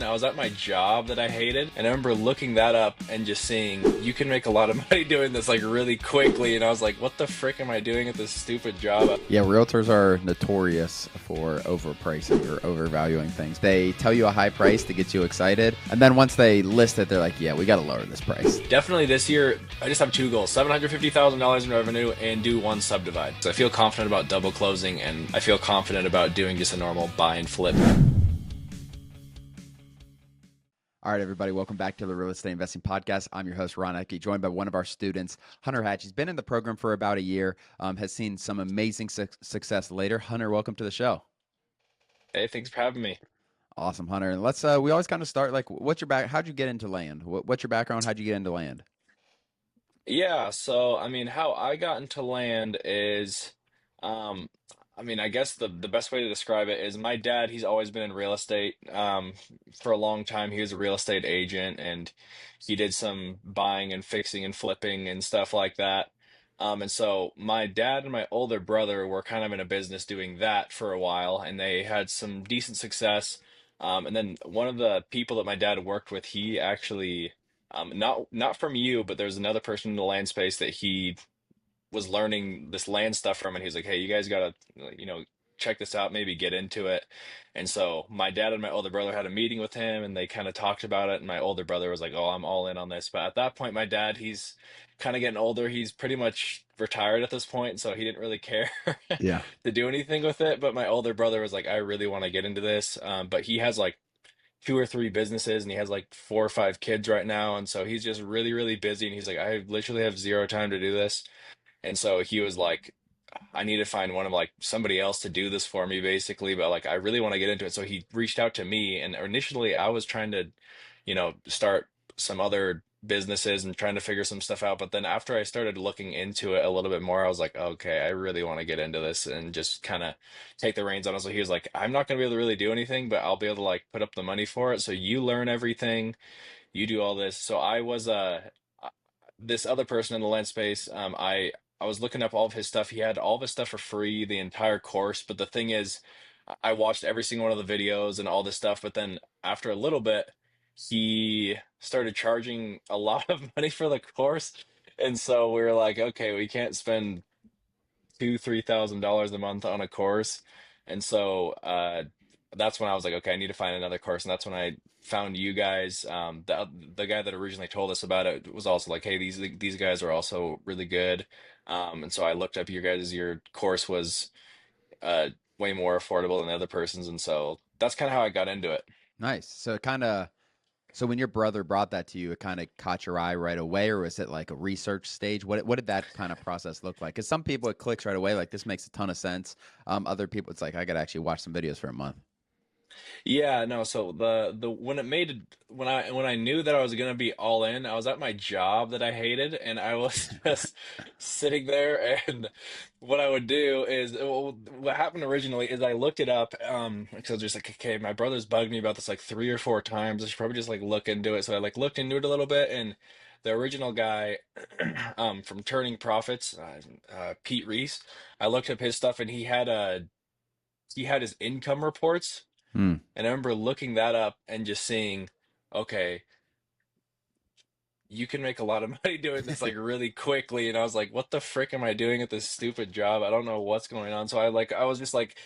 I was at my job that I hated, and I remember looking that up and just seeing you can make a lot of money doing this like really quickly, and I was like, what the frick am I doing at this stupid job? Yeah, realtors are notorious for overpricing or overvaluing things. They tell you a high price to get you excited, and then once they list it, they're like, yeah, we got to lower this price. Definitely this year, I just have two goals: $750,000 in revenue and do one subdivide. So I feel confident about double closing, and I feel confident about doing just a normal buy and flip. All right, everybody, welcome back to the Real Estate Investing Podcast. I'm your host, Ron Apke, joined by one of our students, Hunter Hatch. He's been in the program for about a year, has seen some amazing success later. Hunter, welcome to the show. Hey, thanks for having me. Awesome, Hunter. And let's we always kind of start like, what's your how'd you get into land? What's your background? How'd you get into land? Yeah, so I mean, how I got into land is, um, I mean, I guess the best way to describe it is my dad, he's always been in real estate. For a long time, he was a real estate agent and he did some buying and fixing and flipping and stuff like that. And so my dad and my older brother were kind of in a business doing that for a while, and they had some decent success. And then one of the people that my dad worked with, he actually not from you, but there's another person in the land space that he was learning this land stuff from, and he's like, "Hey, you guys gotta, check this out, maybe get into it." And so my dad and my older brother had a meeting with him, and they kind of talked about it. And my older brother was like, "Oh, I'm all in on this." But at that point, my dad, he's kind of getting older. He's pretty much retired at this point, so he didn't really care Yeah. to do anything with it. But my older brother was like, "I really want to get into this," but he has like two or three businesses and he has like four or five kids right now, and so he's just really really busy, and he's like, I literally have zero time to do this. And so he was like, I need to find one of like somebody else to do this for me basically, but like I really want to get into it. So he reached out to me, and initially I was trying to, start some other businesses and trying to figure some stuff out. But then after I started looking into it a little bit more, I was like, okay, I really want to get into this and just kind of take the reins on it. So he was like, I'm not going to be able to really do anything, but I'll be able to like put up the money for it. So you learn everything, you do all this. So I was this other person in the land space, I was looking up all of his stuff. He had all of his stuff for free, the entire course. But the thing is, I watched every single one of the videos and all this stuff. But then after a little bit, he started charging a lot of money for the course. And so we were like, okay, we can't spend $2,000, $3,000 a month on a course. And so that's when I was like, okay, I need to find another course. And that's when I found you guys. The guy that originally told us about it was also like, hey, these guys are also really good. And so I looked up your course was uh way more affordable than the other person's, and so that's kind of how I got into it. Nice. So when your brother brought that to you, it kind of caught your eye right away, or was it like a research stage? What did that kind of process look like? Because some people it clicks right away, like this makes a ton of sense. Other people, it's like I got to actually watch some videos for a month. Yeah, no, so the when it made when I knew that I was gonna be all in, I was at my job that I hated, and I was just sitting there. And what I would do is, well, what happened originally is I looked it up, because I was just like, okay, my brother's bugged me about this like three or four times. I should probably just like look into it. So I like looked into it a little bit, and the original guy from Turning Profits, Pete Reese, I looked up his stuff, and he had his income reports. Hmm. And I remember looking that up and just seeing, okay, you can make a lot of money doing this like really quickly. And I was like, what the frick am I doing at this stupid job? I don't know what's going on. So I was just like,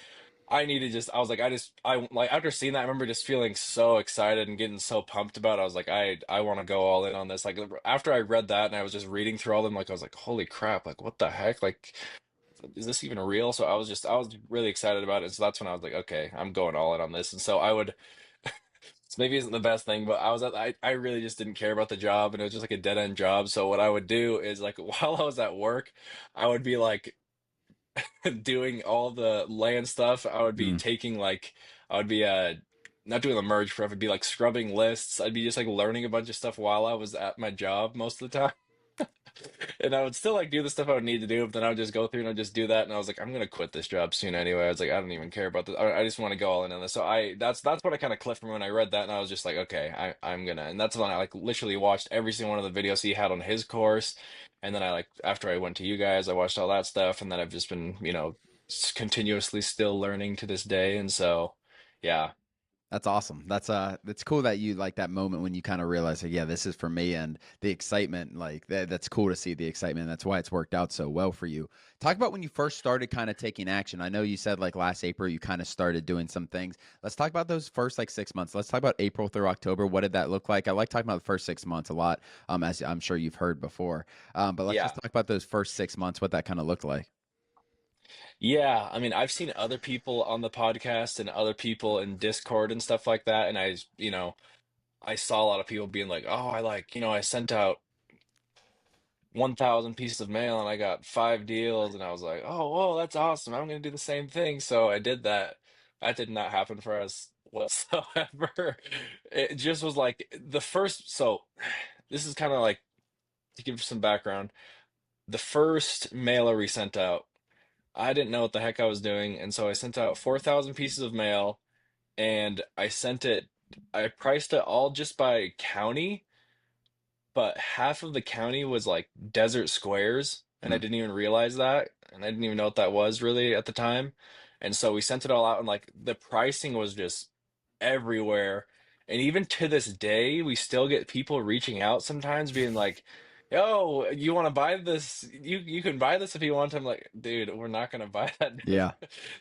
I need to just, I was like, I like, after seeing that, I remember just feeling so excited and getting so pumped about it. I was like, I want to go all in on this. Like, after I read that and I was just reading through all them, like, I was like, holy crap, like, what the heck? Like, is this even real? So I was really excited about it. So that's when I was like, okay, I'm going all in on this. And so I would, this maybe isn't the best thing, but I really just didn't care about the job, and it was just like a dead end job. So what I would do is like while I was at work, I would be like doing all the land stuff. I would be Hmm. taking like I would be not doing the merge prep, I'd be like scrubbing lists. I'd be just like learning a bunch of stuff while I was at my job most of the time. And I would still like do the stuff I would need to do, but then I would just go through and I'd just do that. And I was like, I'm gonna quit this job soon anyway. I was like, I don't even care about this. I just want to go all in on this. So that's what I kind of clicked from when I read that, and I was just like, okay, I'm gonna. And that's when I like literally watched every single one of the videos he had on his course, and then I like after I went to you guys, I watched all that stuff, and then I've just been continuously still learning to this day. And so, yeah. That's awesome. That's cool that you like that moment when you kind of realize, like, yeah, this is for me, and the excitement, like that's cool to see the excitement. That's why it's worked out so well for you. Talk about when you first started kind of taking action. I know you said like last April you kind of started doing some things. Let's talk about those first like 6 months. Let's talk about April through October. What did that look like? I like talking about the first 6 months a lot, as I'm sure you've heard before. But let's just Yeah. talk about those first 6 months, what that kind of looked like. Yeah, I mean, I've seen other people on the podcast and other people in Discord and stuff like that, and I saw a lot of people being like, "Oh, I sent out 1,000 pieces of mail and I got 5 deals," and I was like, "Oh, whoa, that's awesome! I'm gonna do the same thing." So I did that. That did not happen for us whatsoever. It just was like the first. So this is kind of like to give some background. The first mailer we sent out, I didn't know what the heck I was doing, and so I sent out 4,000 pieces of mail, and I priced it all just by county, but half of the county was like desert squares, and I Hmm. didn't even realize that, and I didn't even know what that was really at the time. And so we sent it all out, and like the pricing was just everywhere. And even to this day, we still get people reaching out sometimes being like, "Yo, you want to buy this? You can buy this if you want." I'm like, "Dude, we're not gonna buy that. Yeah.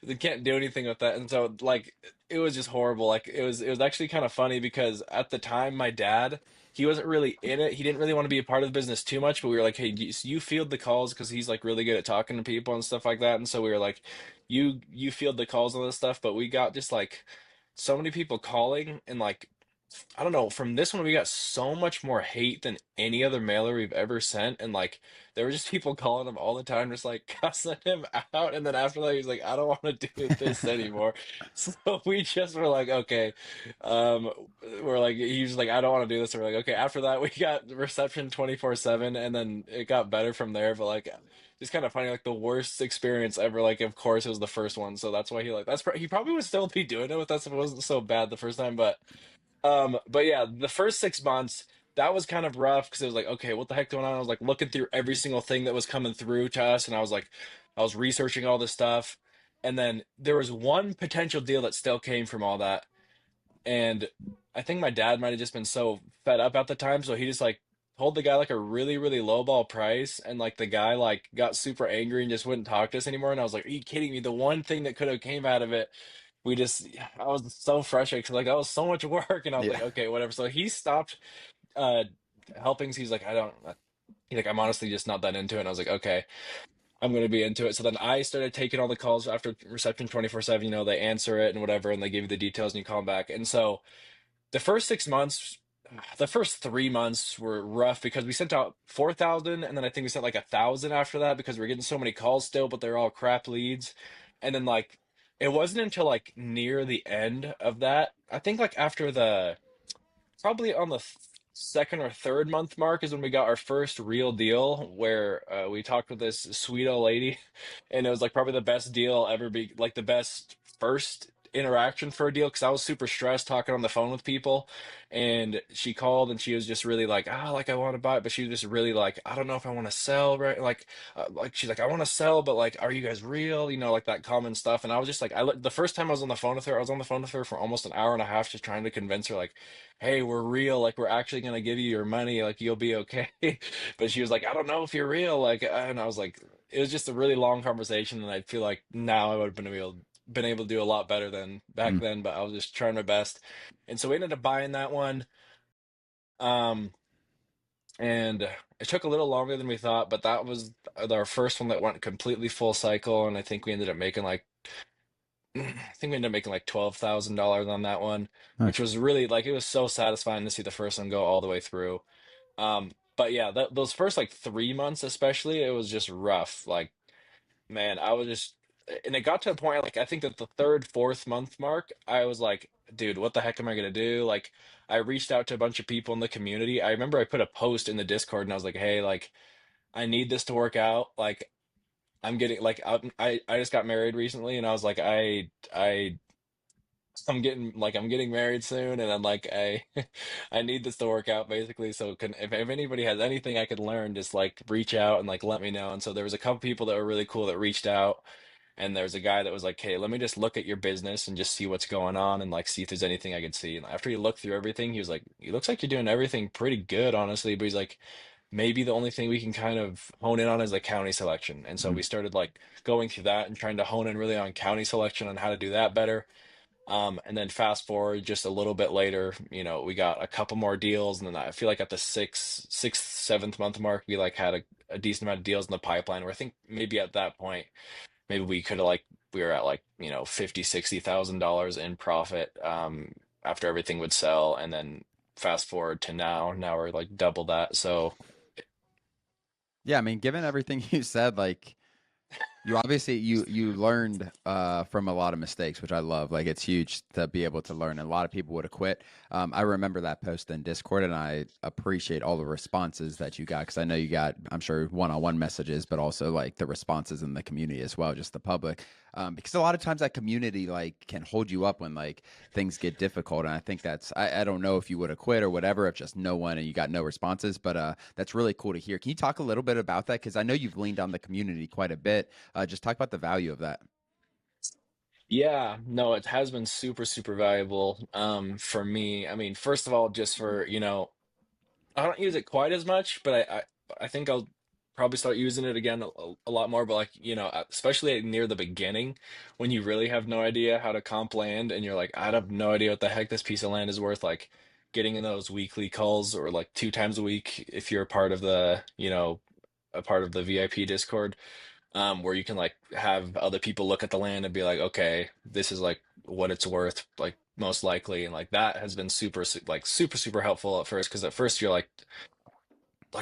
They can't do anything with that." And so like it was just horrible. Like it was actually kind of funny because at the time my dad, he wasn't really in it. He didn't really want to be a part of the business too much, but we were like, "Hey, you field the calls," because he's like really good at talking to people and stuff like that. And so we were like, "You field the calls on this stuff." But we got just like so many people calling, and like I don't know, from this one we got so much more hate than any other mailer we've ever sent. And like there were just people calling him all the time, just like cussing him out. And then after that, he's like, "I don't want to do this anymore." So we just were like, okay. Um, we're like, he was like, "I don't want to do this." And we're like, okay. After that, we got reception 24/7, and then it got better from there. But like, it's kind of funny, like the worst experience ever. Like, of course, it was the first one, so that's why he probably would still be doing it with us if it wasn't so bad the first time. But yeah, the first 6 months, that was kind of rough because it was like, okay, what the heck going on? I was like looking through every single thing that was coming through to us, and I was researching all this stuff. And then there was one potential deal that still came from all that. And I think my dad might have just been so fed up at the time, so he just like told the guy like a really, really low ball price, and like the guy like got super angry and just wouldn't talk to us anymore. And I was like, "Are you kidding me? The one thing that could have came out of it, I was so frustrated because like that was so much work." And I was Yeah. like, "Okay, whatever." So he stopped uh helping. So he's like, "I don't." He's like, "I'm honestly just not that into it." And I was like, "Okay, I'm gonna be into it." So then I started taking all the calls after reception 24/7. They answer it and whatever, and they give you the details and you call them back. And so the first 6 months, the first 3 months were rough because we sent out 4,000, and then I think we sent like 1,000 after that because we were getting so many calls still, but they're all crap leads. And then like it wasn't until like near the end of that, I think like after the probably on the second or third month mark is when we got our first real deal where we talked with this sweet old lady, and it was like probably the best deal I'll ever be, like the best first interaction for a deal, because I was super stressed talking on the phone with people. And she called and she was just really like, "Ah, like I want to buy it," but she was just really like, "I don't know if I want to sell," right? Like she's like, "I want to sell, but like, are you guys real?" Like that common stuff. And I was just like, the first time I was on the phone with her, I was on the phone with her for almost an hour and a half just trying to convince her like, "Hey, we're real. Like, we're actually gonna give you your money. Like, you'll be okay." But she was like, "I don't know if you're real." And I was like, it was just a really long conversation, and I feel like now I would have been able to do a lot better than back Mm. then. But I was just trying my best, and so we ended up buying that one. Um, and it took a little longer than we thought, but that was our first one that went completely full cycle, and I think we ended up making like I think we ended up making like $12,000 on that one, which Nice. was really like it was so satisfying to see the first one go all the way through. But yeah, those first like 3 months especially, it was just rough. Like, man, and it got to a point like I think that the third, fourth month mark, I was like, "Dude, what the heck am I gonna do?" Like, I reached out to a bunch of people in the community. I remember I put a post in the Discord and I was like, "Hey, like, I need this to work out. Like, I'm getting like I just got married recently, and I was like, I'm getting married soon, and I'm like I need this to work out basically. So if anybody has anything I could learn, just like reach out and like let me know." And so there was a couple people that were really cool that reached out, And there's a guy that was like, hey, let me just look at your business and just see what's going on and like see if there's anything I can see. And after he looked through everything, he was like, he looks like you're doing everything pretty good, honestly. But he's like, maybe the only thing we can kind of hone in on is the county selection. And so Mhm. we started like going through that and trying to hone in really on county selection and how to do that better. And then fast forward just a little bit later, we got a couple more deals, and then I feel like at the sixth, 7th month mark, we like had a decent amount of deals in the pipeline. Where I think maybe at that point, maybe we were at like 50, $60,000 in profit after everything would sell, and then fast forward to now we're like double that. So Yeah, I mean, given everything you said, like you obviously you learned from a lot of mistakes, which I love. Like it's huge to be able to learn. And a lot of people would have quit. I remember that post in Discord, and I appreciate all the responses that you got because I know you got, I'm sure, one-on-one messages, but also like the responses in the community as well, just the public. Because a lot of times that community like can hold you up when like things get difficult, and I think I don't know if you would have quit or whatever if just no one and you got no responses, but that's really cool to hear. Can you talk a little bit about that? Because I know you've leaned on the community quite a bit. Just talk about the value of that. yeah, no, it has been super, super valuable for me. I mean, first of all, just for, I don't use it quite as much, but I think I'll probably start using it again a lot more. But like, especially near the beginning, when you really have no idea how to comp land, and you're like, I have no idea what the heck this piece of land is worth. Like, getting in those weekly calls or like 2 times a week if you're a part of a part of the VIP Discord, where you can like have other people look at the land and be like, okay, this is like what it's worth, like most likely, and like that has been super super helpful at first, because at first you're like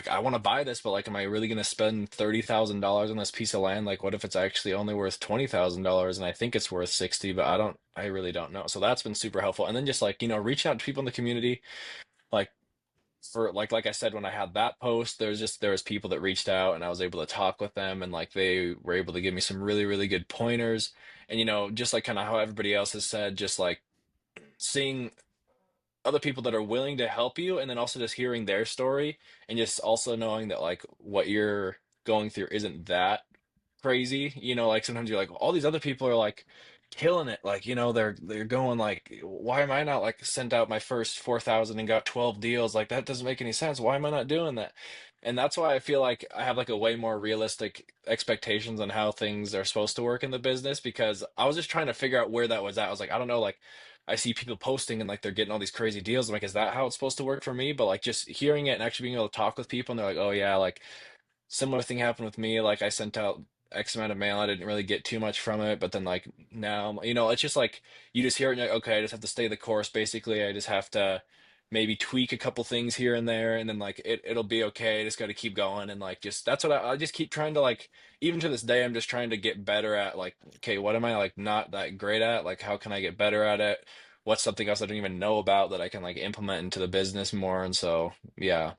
I want to buy this, but like, am I really going to spend $30,000 on this piece of land? Like, what if it's actually only worth $20,000 and I think it's worth 60, but I really don't know. So that's been super helpful. And then just like, reaching out to people in the community, like for like I said, when I had that post, there was people that reached out and I was able to talk with them, and like they were able to give me some really, really good pointers. And just like kind of how everybody else has said, just like seeing other people that are willing to help you, and then also just hearing their story, and just also knowing that like what you're going through isn't that crazy. Like sometimes you're like, all these other people are like killing it. Like, they're going like, why am I not like sent out my first 4,000 and got 12 deals? Like that doesn't make any sense. Why am I not doing that? And that's why I feel like I have like a way more realistic expectations on how things are supposed to work in the business, because I was just trying to figure out where that was at. I was like, I don't know, like I see people posting and like they're getting all these crazy deals. I'm like, is that how it's supposed to work for me? But like just hearing it and actually being able to talk with people, and they're like, oh yeah, like similar thing happened with me. Like I sent out X amount of mail. I didn't really get too much from it, but then like now, it's just like you just hear it and you're like, okay, I just have to stay the course. Basically, I just have to maybe tweak a couple things here and there, and then like it'll be okay. I just got to keep going, and like just that's what I just keep trying to like. Even to this day, I'm just trying to get better at like, okay, what am I like not that great at? Like, how can I get better at it? What's something else I don't even know about that I can like implement into the business more? And so, yeah.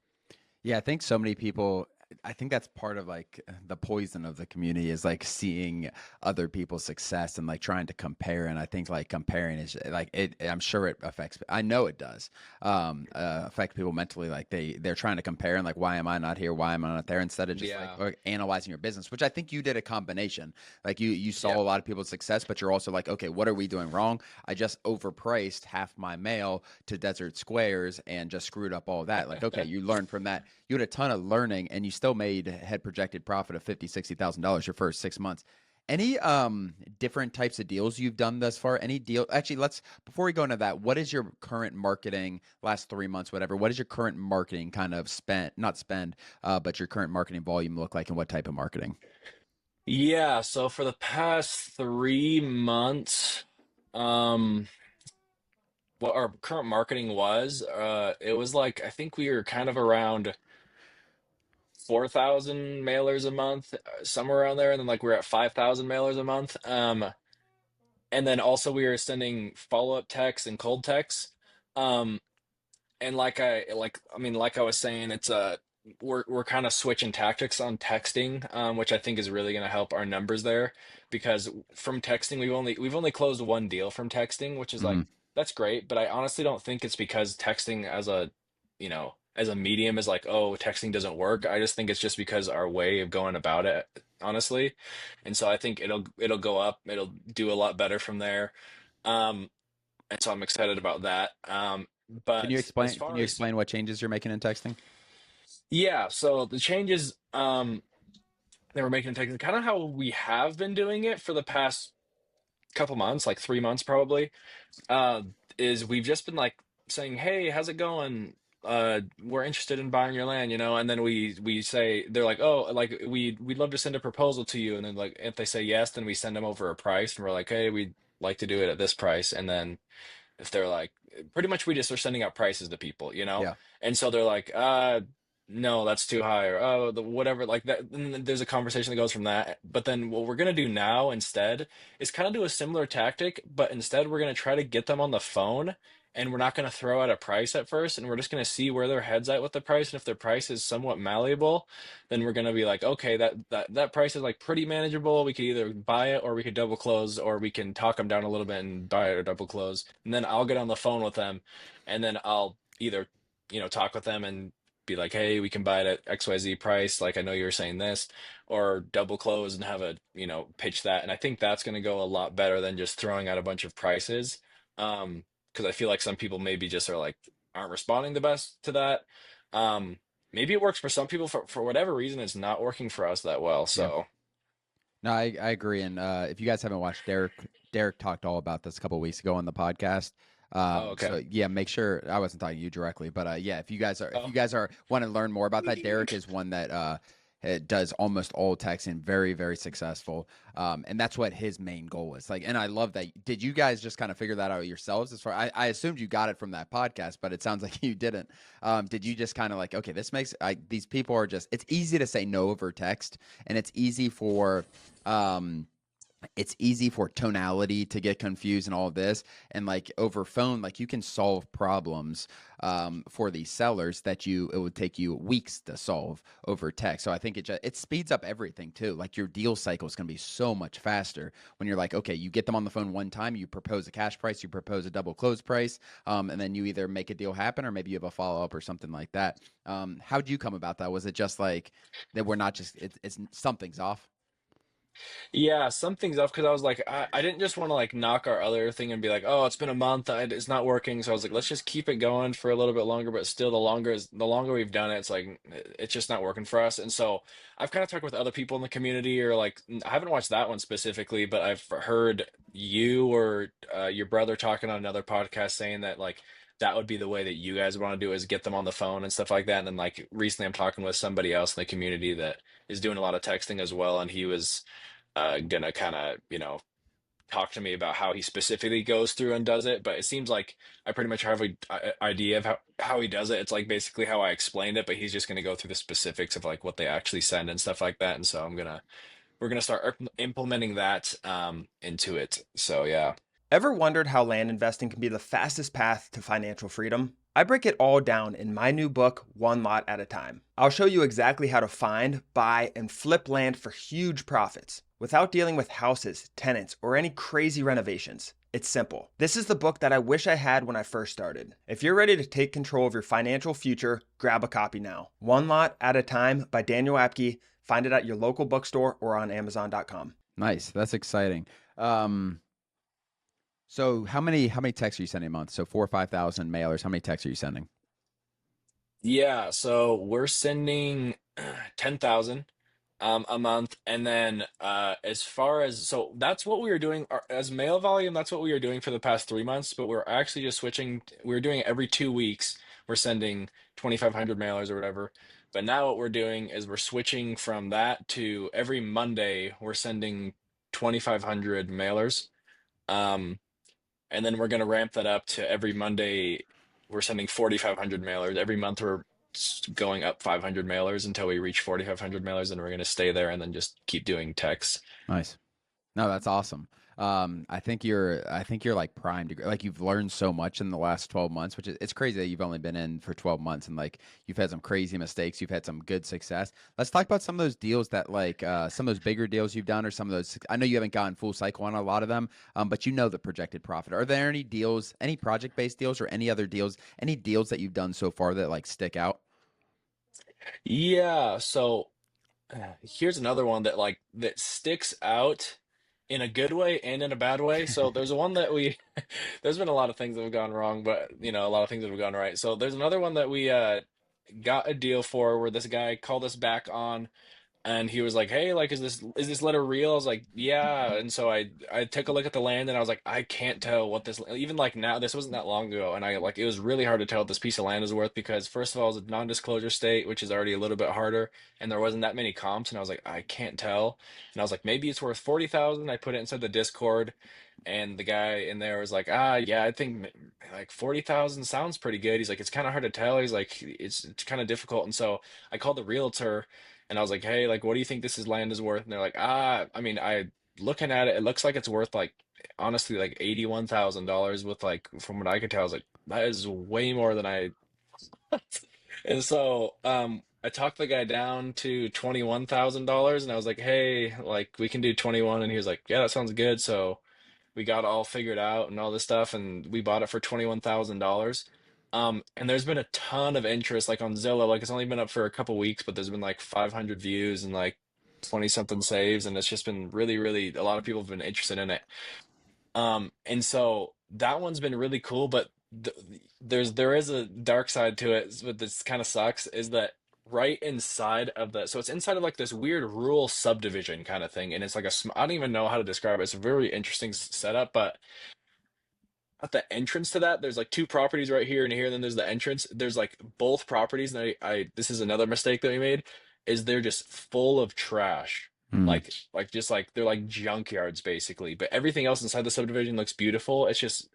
Yeah, I think so many people. I think that's part of like the poison of the community is like seeing other people's success and like trying to compare. And I think like comparing is like it. I'm sure it affects. I know it does affect people mentally. Like they're trying to compare and like why am I not here? Why am I not there? Instead of just like Yeah. analyzing your business, which I think you did a combination. Like you saw Yeah. a lot of people's success, but you're also like, okay, what are we doing wrong? I just overpriced half my mail to Desert Squares and just screwed up all of that. Like, okay, you learned from that. You had a ton of learning and you still made head projected profit of $50,000, $60,000 your first 6 months. Any different types of deals you've done thus far? Any deal? Actually, let's before we go into that, what is your current marketing last 3 months, whatever? What is your current marketing kind of spend, not spend, but your current marketing volume look like, and what type of marketing? Yeah, so for the past 3 months, um, what our current marketing was, it was like I think we were kind of around 4,000 mailers a month, somewhere around there, and then like we're at 5,000 mailers a month. And then also we were sending follow-up texts and cold texts. Um, and like I was saying, it's we're kind of switching tactics on texting, which I think is really going to help our numbers there, because from texting we've only closed one deal from texting, which is Hmm. like that's great, but I honestly don't think it's because texting as a medium is like, oh, texting doesn't work. I just think it's just because our way of going about it honestly. And so I think it'll go up. It'll do a lot better from there. Um, and so I'm excited about that. But as Can far you as explain what changes you're making in texting? yeah, so the changes that we're making in Texas, kind of how we have been doing it for the past couple months, like 3 months probably, uh, is we've just been like saying, "Hey, how's it going? We're interested in buying your land, you know." And then we say they're like, "Oh, like we'd love to send a proposal to you." And then like if they say yes, then we send them over a price, and we're like, "Hey, we'd like to do it at this price." And then if they're like pretty much we just are sending out prices to people, you know? Yeah, And so they're like, no, that's too high, or oh, the whatever, like that. And then there's a conversation that goes from that. But then what we're gonna do now instead is kind of do a similar tactic, but instead we're gonna try to get them on the phone, and we're not gonna throw out a price at first, and we're just gonna see where their head's at with the price. And if their price is somewhat malleable, then we're gonna be like, okay, that price is like pretty manageable. We could either buy it or we could double close, or we can talk them down a little bit and buy it or double close. And then I'll get on the phone with them, and then I'll either, talk with them and be like, hey, we can buy it at XYZ price. Like I know you were saying this, or double close and have a, pitch that. And I think that's going to go a lot better than just throwing out a bunch of prices. Because I feel like some people maybe just are like aren't responding the best to that. Um, Maybe it works for some people. For whatever reason, it's not working for us that well. yeah. So, No, I agree. And if you guys haven't watched Derek talked all about this a couple weeks ago on the podcast. oh, So okay. yeah, make sure I wasn't talking to you directly, but yeah, if you Oh, guys are want to learn more about that, Derek is one that does almost all texting, very very successful. And that's what his main goal is. Like, and I love that. Did you guys just kind of figure that out yourselves? As far I assumed you got it from that podcast, but it sounds like you didn't. Did you just kind of like, okay, this makes these people are just. It's easy to say no over text, and um it's easy for tonality to get confused and all of this, and like over phone, like you can solve problems for these sellers that it would take you weeks to solve over text. So I think it speeds up everything too. Like your deal cycle is going to be so much faster when you're like, okay, you get them on the phone one time, you propose a cash price, you propose a double close price, and then you either make a deal happen or maybe you have a follow-up or something like that. How'd you come about that? Was it just like that we're not just it's something's off? yeah, something's up because I was like, I didn't just want to like knock our other thing and be like, oh, it's been a month, it's not working. So I was like, let's just keep it going for a little bit longer. But still, the longer we've done it, it's like it's just not working for us. And so I've kind of talked with other people in the community, or like I haven't watched that one specifically, but I've heard you or your brother talking on another podcast saying that like that would be the way that you guys want to do is get them on the phone and stuff like that. And then like recently, I'm talking with somebody else in the community that is doing a lot of texting as well, and he was gonna kind of, talk to me about how he specifically goes through and does it. But it seems like I pretty much have a idea of how he does it. It's like basically how I explained it, but he's just gonna go through the specifics of like what they actually send and stuff like that. And so we're gonna start implementing that into it. So yeah. Ever wondered how land investing can be the fastest path to financial freedom? I break it all down in my new book, One Lot at a Time. I'll show you exactly how to find, buy, and flip land for huge profits without dealing with houses, tenants, or any crazy renovations. It's simple. This is the book that I wish I had when I first started. If you're ready to take control of your financial future, grab a copy now. One Lot at a Time by Daniel Apke. Find it at your local bookstore or on Amazon.com. Nice. That's exciting. So how many texts are you sending a month? So 4 or 5 thousand mailers. How many texts are you sending? Yeah, so we're sending 10,000 a month, and then as far as so that's what we were doing as mail volume, that's what we were doing for the past 3 months, but we're actually just switching. We were doing it every 2 weeks. We're sending 2,500 mailers or whatever. But now what we're doing is we're switching from that to every Monday we're sending 2,500 mailers. Um, and then we're going to ramp that up to every Monday. We're sending 4,500 mailers. Every month we're going up 500 mailers until we reach 4,500 mailers, and we're going to stay there and then just keep doing texts. Nice. No, that's awesome. I think you're like primed to like you've learned so much in the last 12 months, which is it's crazy that you've only been in for 12 months and like you've had some crazy mistakes, you've had some good success. Let's talk about some of those deals that like some of those bigger deals you've done or some of those I know you haven't gone full cycle on a lot of them, but you know the projected profit. Are there any deals, any project-based deals or any other deals, any deals that you've done so far that like stick out? Yeah, so Here's another one that like that sticks out in a good way and in a bad way. So there's one that we there's been a lot of things that have gone wrong, but a lot of things that have gone right. So there's another one that we got a deal for where this guy called us back on and he was like, "Hey, like, is this letter real?" I was like, "Yeah." And so I took a look at the land, and I was like, "I can't tell what this even like now. This wasn't that long ago, and I like it was really hard to tell what this piece of land is worth because first of all, it's a non-disclosure state, which is already a little bit harder, and there wasn't that many comps, and I was like, I can't tell, and I was like, maybe it's worth 40,000. I put it inside the Discord, and the guy in there was like, yeah, I think like 40,000 sounds pretty good. He's like, it's kind of hard to tell. He's like, it's kind of difficult, and so I called the realtor. And I was like, hey, like, what do you think this is land is worth? And they're like, I mean, I looking at it, it looks like it's worth like honestly like $81,000 with like from what I could tell, I was like, that is way more than I and so I talked the guy down to $21,000 and I was like, hey, like we can do 21 and he was like, yeah, that sounds good. So we got all figured out and all this stuff, and we bought it for $21,000. And there's been a ton of interest, like on Zillow. Like it's only been up for a couple weeks, but there's been like 500 views and like 20 something saves, and it's just been really, really a lot of people have been interested in it. And so that one's been really cool, but there is a dark side to it. But this kind of sucks is that right inside of the so it's inside of like this weird rural subdivision kind of thing, and it's like I don't even know how to describe it. It's a very interesting setup, but at the entrance to that, there's like two properties right here and here, and then there's the entrance. There's like both properties, and I this is another mistake that we made, is they're just full of trash. Mm. Like just like they're like junkyards basically. But everything else inside the subdivision looks beautiful. It's just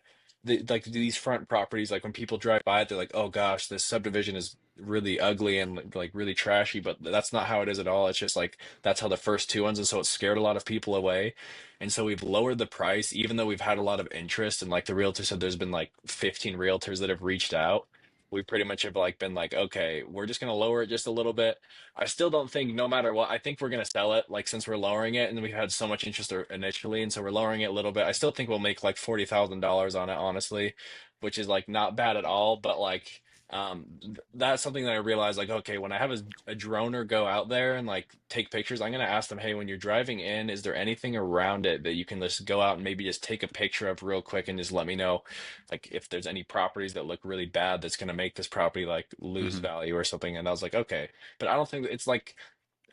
like these front properties, like when people drive by it, they're like, oh gosh, this subdivision is really ugly and like really trashy, but that's not how it is at all. It's just like that's how the first two ones, and so it scared a lot of people away. And so we've lowered the price, even though we've had a lot of interest. And like the realtor said, there's been like 15 realtors that have reached out. We pretty much have like been like, okay, we're just gonna lower it just a little bit. I still don't think, no matter what, I think we're gonna sell it. Like since we're lowering it, and we've had so much interest initially, and so we're lowering it a little bit. I still think we'll make like $40,000 on it, honestly, which is like not bad at all. But like that's something that I realized, like, okay, when I have a droner go out there and like take pictures, I'm gonna ask them, hey, when you're driving in, is there anything around it that you can just go out and maybe just take a picture of real quick and just let me know, like if there's any properties that look really bad that's gonna make this property like lose Hmm. value or something. And I was like, okay, but I don't think that it's like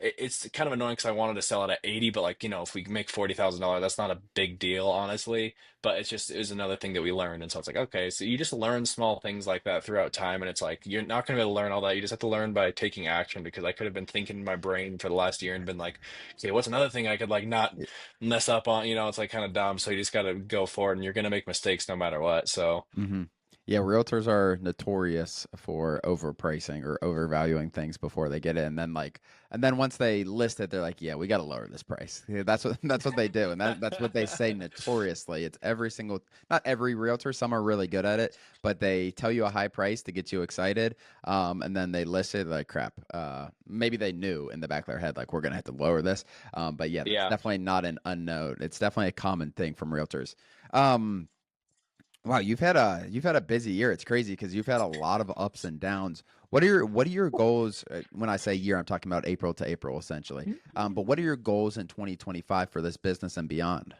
it's kind of annoying because I wanted to sell it at 80, but like, if we make $40,000, that's not a big deal, honestly. But it's just, it was another thing that we learned. And so it's like, okay, so you just learn small things like that throughout time. And it's like, you're not going to be able to learn all that. You just have to learn by taking action, because I could have been thinking in my brain for the last year and been like, okay, what's another thing I could like not mess up on? It's like kind of dumb. So you just got to go for it, and you're going to make mistakes no matter what. So Hmm. Yeah, realtors are notorious for overpricing or overvaluing things before they get it, and then once they list it, they're like, "Yeah, we got to lower this price." Yeah, that's what that's what they do, and that's what they say notoriously. It's every single, not every realtor. Some are really good at it, but they tell you a high price to get you excited, and then they list it like crap. Maybe they knew in the back of their head like we're gonna have to lower this, but yeah, that's yeah. definitely not an unknown. It's definitely a common thing from realtors. Um, Wow, you've had a busy year. It's crazy because you've had a lot of ups and downs. What are your goals? When I say year, I'm talking about April to April, essentially. But what are your goals in 2025 for this business and beyond?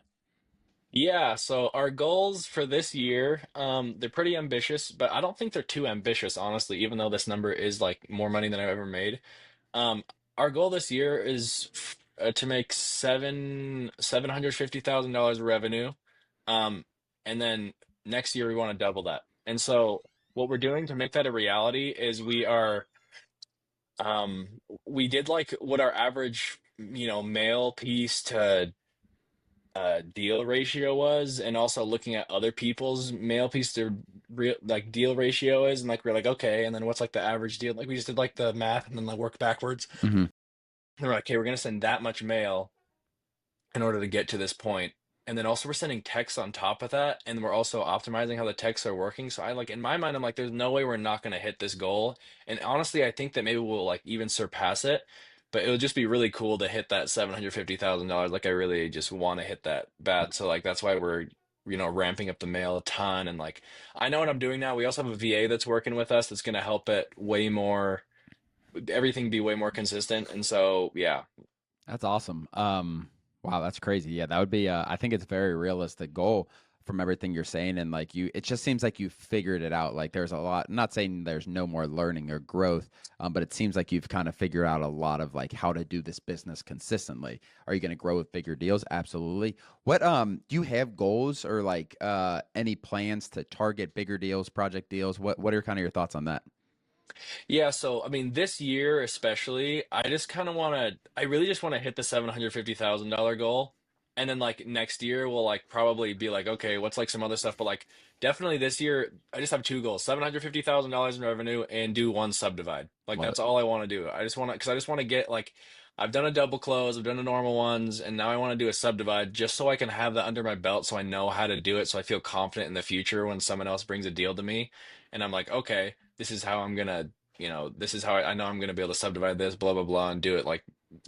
Yeah, so our goals for this year, they're pretty ambitious, but I don't think they're too ambitious, honestly, even though this number is like more money than I've ever made. Um, our goal this year is to make $750,000 revenue. Um, and then next year we want to double that. And so what we're doing to make that a reality is um we did like what our average, male piece to deal ratio was, and also looking at other people's mail piece to real like deal ratio is, and like we're like, okay, and then what's like the average deal, like we just did like the math and then like work backwards, Hmm. and we're like, okay, we're gonna send that much mail in order to get to this point. And then also we're sending texts on top of that, and we're also optimizing how the texts are working. So I like, in my mind, I'm like, there's no way we're not going to hit this goal. And honestly, I think that maybe we'll like even surpass it. But it would just be really cool to hit that $750,000. Like I really just want to hit that bad. So like that's why we're ramping up the mail a ton. And like I know what I'm doing now. We also have a VA that's working with us that's going to help it way more everything be way more consistent. And so, yeah. That's awesome. Wow, that's crazy. Yeah, that would be. I think it's a very realistic goal from everything you're saying, and like you, it just seems like you figured it out. Like there's a lot. I'm not saying there's no more learning or growth, but it seems like you've kind of figured out a lot of like how to do this business consistently. Are you going to grow with bigger deals? Absolutely. What do you have goals or like any plans to target bigger deals, project deals? What are kind of your thoughts on that? Yeah, so I mean, this year especially, I just kind of want to, I really just want to hit the $750,000 goal. And then like next year, we'll like probably be like, okay, what's like some other stuff? But like definitely this year, I just have two goals: $750,000 in revenue and do one subdivide. Like Love it. that's all I want to do. I just want to, because I just want to get like, I've done a double close, I've done the normal ones, and now I want to do a subdivide just so I can have that under my belt so I know how to do it. So I feel confident in the future when someone else brings a deal to me. And I'm like, okay, this is how I'm gonna this is how I know I'm going to be able to subdivide this, blah, blah, blah, and do it. Like,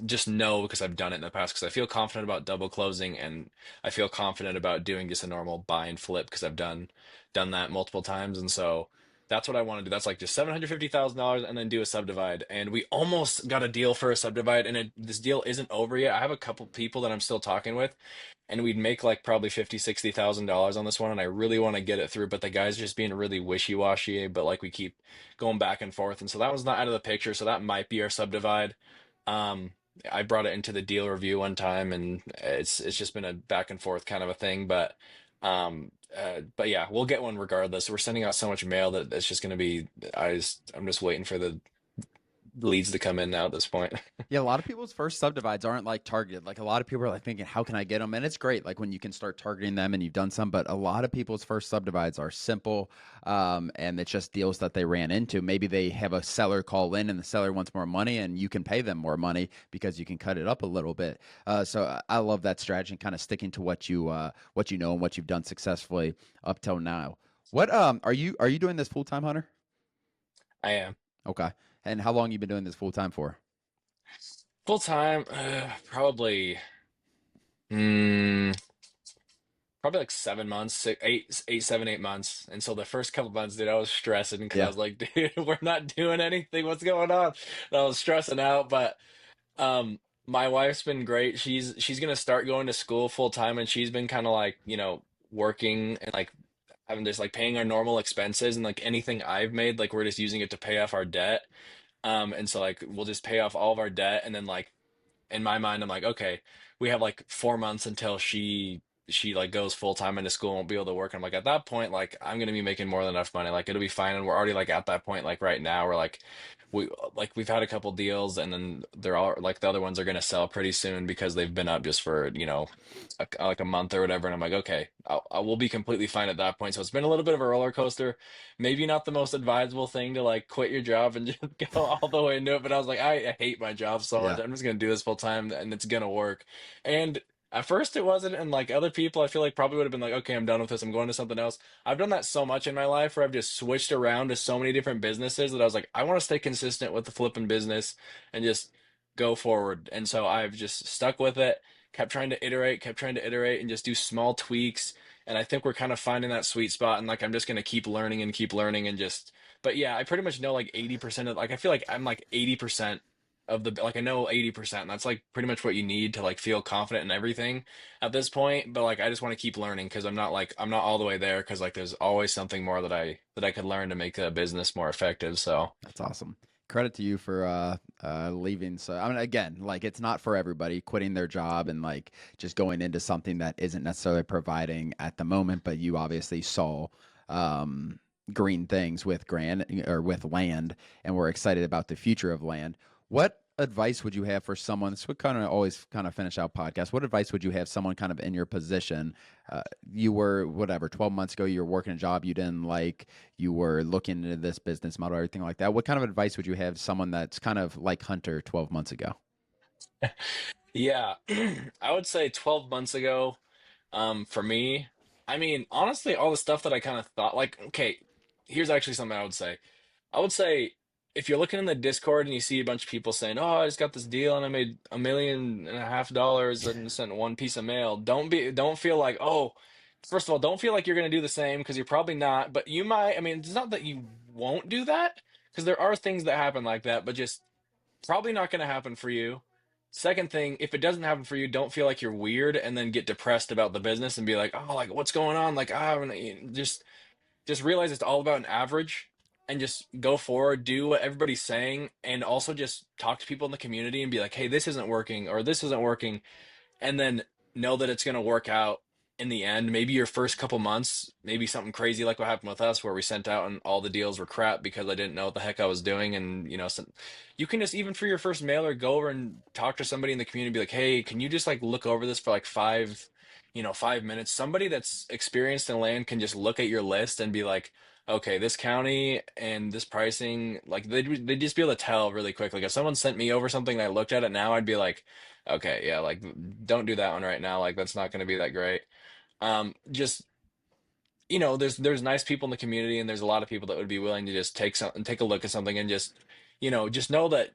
just know because I've done it in the past because I feel confident about double closing and I feel confident about doing just a normal buy and flip because I've done that multiple times. And so that's what I want to do. That's like just $750,000 and then do a subdivide. And we almost got a deal for a subdivide and this deal isn't over yet. I have a couple people that I'm still talking with and we'd make like probably 50, $60,000 on this one, and I really want to get it through, but the guy's just being really wishy-washy, but like we keep going back and forth, and so that one's not out of the picture, so that might be our subdivide. Um, I brought it into the deal review one time, and it's just been a back and forth kind of a thing, but yeah, we'll get one regardless. We're sending out so much mail that it's just going to be, I'm just waiting for the leads to come in now at this point. Yeah, a lot of people's first subdivides aren't like targeted. Like a lot of people are like thinking, how can I get them? And it's great, like when you can start targeting them and you've done some. But a lot of people's first subdivides are simple, and it's just deals that they ran into. Maybe they have a seller call in, and the seller wants more money, and you can pay them more money because you can cut it up a little bit. So I love that strategy, kind of sticking to what you know and what you've done successfully up till now. What are you doing this full time, Hunter? I am. Okay, and how long you been doing this full time for? Full time, probably. Hmm. Probably like 7 months, 8, 7, 8 months. And so the first couple months, dude, I was stressing because I Yeah. was like, dude, we're not doing anything. What's going on? And I was stressing out, but um, my wife's been great. She's gonna start going to school full time, and she's been kind of like, working and like having just like paying our normal expenses and like anything I've made, like we're just using it to pay off our debt. And so like we'll just pay off all of our debt, and then like in my mind, I'm like, okay, we have like 4 months until she like goes full time into school and won't be able to work. I'm like, at that point, like I'm gonna be making more than enough money. Like it'll be fine. And we're already like at that point, like right now, we're like we've had a couple deals and then they're all like the other ones are gonna sell pretty soon because they've been up just for, like a month or whatever. And I'm like, okay, I will be completely fine at that point. So it's been a little bit of a roller coaster. Maybe not the most advisable thing to like quit your job and just go all the way into it. But I was like, I hate my job so much. Yeah. I'm just gonna do this full time and it's gonna work. And at first it wasn't, and like other people I feel like probably would have been like, okay, I'm done with this, I'm going to something else. I've done that so much in my life where I've just switched around to so many different businesses that I was like, I want to stay consistent with the flipping business and just go forward. And so I've just stuck with it, kept trying to iterate and just do small tweaks. And I think we're kind of finding that sweet spot. And like I'm just gonna keep learning and just but yeah, I pretty much know like 80% of like I feel like I'm like 80% of the like I know 80%. And that's like pretty much what you need to like feel confident in everything at this point. But like I just want to keep learning because I'm not all the way there because like there's always something more that I could learn to make a business more effective. So That's awesome. Credit to you for leaving. So I mean, again, like it's not for everybody quitting their job and like just going into something that isn't necessarily providing at the moment. But you obviously saw um, green things with grand or with land, and we're excited about the future of land. What advice would you have for someone? This would kind of always kind of finish out podcasts. What advice would you have someone kind of in your position? You were whatever 12 months ago. You were working a job you didn't like, you were looking into this business model, everything like that. What kind of advice would you have to someone that's kind of like Hunter 12 months ago? yeah, I would say 12 months ago. For me, I mean, honestly, all the stuff that I kind of thought, like, okay, here's actually something I would say. I would say if you're looking in the Discord and you see a bunch of people saying, "Oh, I just got this deal and I made $1.5 million and sent one piece of mail," don't feel like, oh, first of all, don't feel like you're gonna do the same because you're probably not, but you might. I mean, it's not that you won't do that because there are things that happen like that, but just probably not going to happen for you. Second thing, if it doesn't happen for you, don't feel like you're weird and then get depressed about the business and be like, oh, like what's going on? Like, just realize it's all about an average and just go forward, do what everybody's saying, and also just talk to people in the community and be like, hey, this isn't working or this isn't working, and then know that it's going to work out in the end. Maybe your first couple months, maybe something crazy like what happened with us, where we sent out and all the deals were crap because I didn't know what the heck I was doing. And you can just, even for your first mailer, go over and talk to somebody in the community, be like, hey, can you just like look over this for like 5 minutes? Somebody that's experienced in land can just look at your list and be like, okay, this county and this pricing, like they'd just be able to tell really quick. Like if someone sent me over something and I looked at it now, I'd be like, okay, yeah, like don't do that one right now. Like that's not going to be that great. Just there's nice people in the community, and there's a lot of people that would be willing to just take a look at something and just know that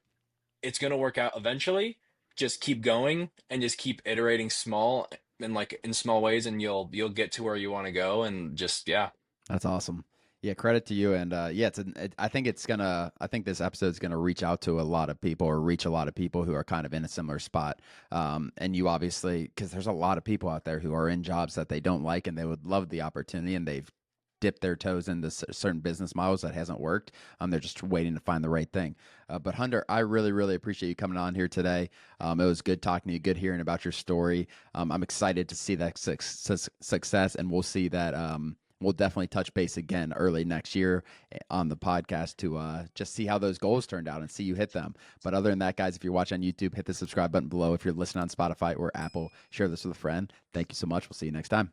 it's going to work out eventually. Just keep going and just keep iterating small and like in small ways, and you'll get to where you want to go. And just yeah. That's awesome. Yeah, credit to you. And yeah, I think I think this episode's gonna reach out to a lot of people, or reach a lot of people who are kind of in a similar spot. And you obviously, because there's a lot of people out there who are in jobs that they don't like, and they would love the opportunity, and they've dipped their toes into certain business models that hasn't worked. They're just waiting to find the right thing. But Hunter, I really, really appreciate you coming on here today. It was good talking to you, good hearing about your story. I'm excited to see that success, and we'll see that. We'll definitely touch base again early next year on the podcast to just see how those goals turned out and see you hit them. But other than that, guys, if you're watching on YouTube, hit the subscribe button below. If you're listening on Spotify or Apple, share this with a friend. Thank you so much. We'll see you next time.